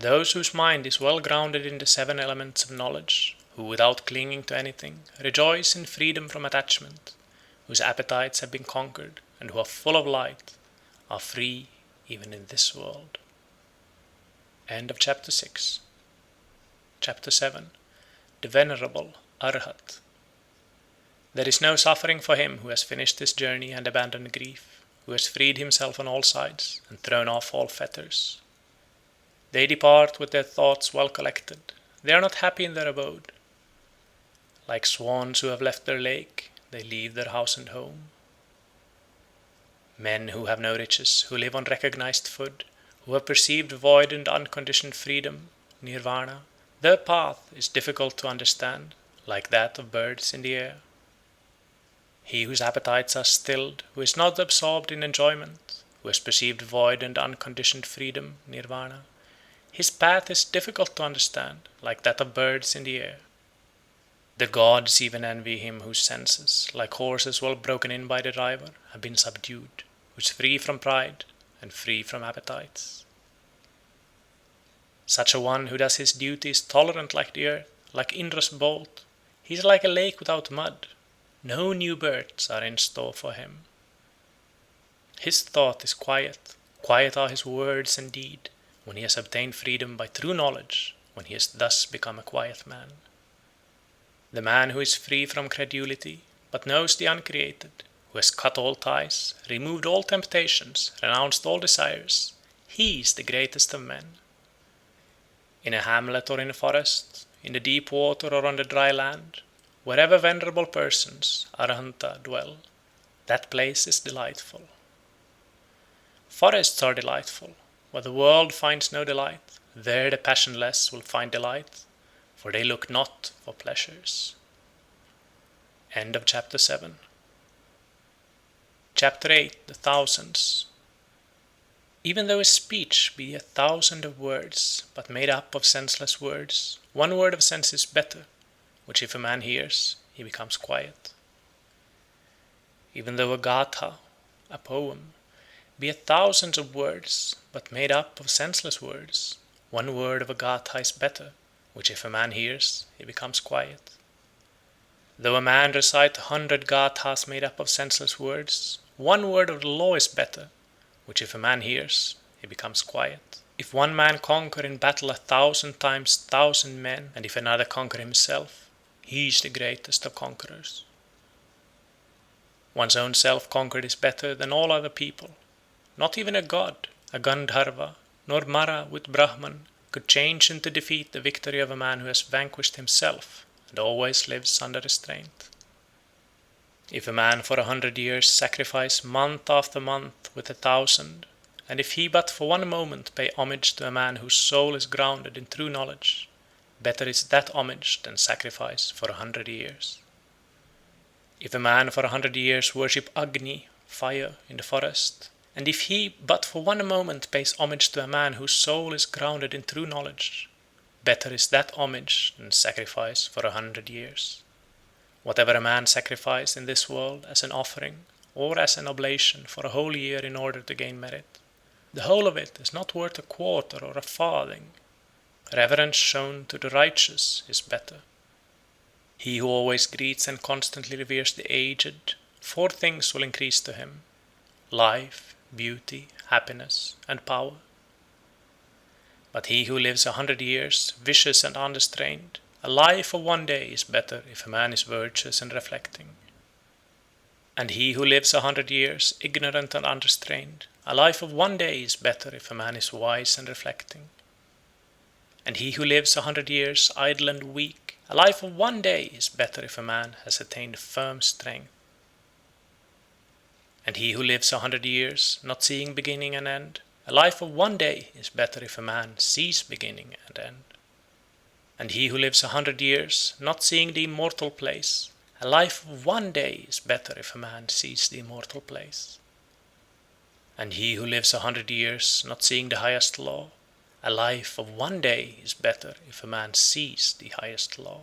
Those whose mind is well grounded in the seven elements of knowledge, who without clinging to anything rejoice in freedom from attachment, whose appetites have been conquered, and who are full of light, are free even in this world. End of chapter 6. Chapter 7. The Venerable Arhat. There is no suffering for him who has finished his journey and abandoned grief, who has freed himself on all sides and thrown off all fetters. They depart with their thoughts well collected. They are not happy in their abode. Like swans who have left their lake, they leave their house and home. Men who have no riches, who live on recognized food, who have perceived void and unconditioned freedom, nirvana, their path is difficult to understand, like that of birds in the air. He whose appetites are stilled, who is not absorbed in enjoyment, who has perceived void and unconditioned freedom, nirvana, his path is difficult to understand, like that of birds in the air. The gods even envy him whose senses, like horses well broken in by the driver, have been subdued, who is free from pride and free from appetites. Such a one who does his duty is tolerant like the earth, like Indra's bolt. He is like a lake without mud. No new births are in store for him. His thought is quiet. Quiet are his words and deed, when he has obtained freedom by true knowledge, when he has thus become a quiet man. The man who is free from credulity, but knows the uncreated, who has cut all ties, removed all temptations, renounced all desires, he is the greatest of men. In a hamlet or in a forest, in the deep water or on the dry land, wherever venerable persons, Arhanta, dwell, that place is delightful. Forests are delightful. Where the world finds no delight, there the passionless will find delight, for they look not for pleasures. End of chapter 7. Chapter 8. The Thousands. Even though a speech be 1,000 of words, but made up of senseless words, one word of sense is better, which if a man hears, he becomes quiet. Even though a gatha, a poem, be 1,000 of words, but made up of senseless words, one word of a gatha is better, which if a man hears, he becomes quiet. Though a man recite 100 gathas made up of senseless words, one word of the law is better, which if a man hears, he becomes quiet. If one man conquer in battle 1,000 times 1,000 men, and if another conquer himself, he is the greatest of conquerors. One's own self conquered is better than all other people. Not even a god, a Gandharva, nor Mara with Brahman could change into defeat the victory of a man who has vanquished himself and always lives under restraint. If a man for 100 years sacrifice month after month with 1,000, and if he but for one moment pay homage to a man whose soul is grounded in true knowledge, better is that homage than sacrifice for 100 years. If a man for 100 years worship Agni, fire, in the forest, and if he but for one moment pays homage to a man whose soul is grounded in true knowledge, better is that homage than sacrifice for 100 years. Whatever a man sacrifice in this world as an offering, or as an oblation for a whole year in order to gain merit, the whole of it is not worth a quarter or a farthing. Reverence shown to the righteous is better. He who always greets and constantly reveres the aged, 4 things will increase to him: life, beauty, happiness, and power. But he who lives 100 years, vicious and unrestrained, a life of 1 day is better if a man is virtuous and reflecting. And he who lives 100 years, ignorant and unrestrained, a life of 1 day is better if a man is wise and reflecting. And he who lives 100 years, idle and weak, a life of 1 day is better if a man has attained firm strength. And he who lives 100 years, not seeing beginning and end, a life of 1 day is better if a man sees beginning and end. And he who lives 100 years, not seeing the immortal place, a life of 1 day is better if a man sees the immortal place. And he who lives 100 years, not seeing the highest law, a life of 1 day is better if a man sees the highest law.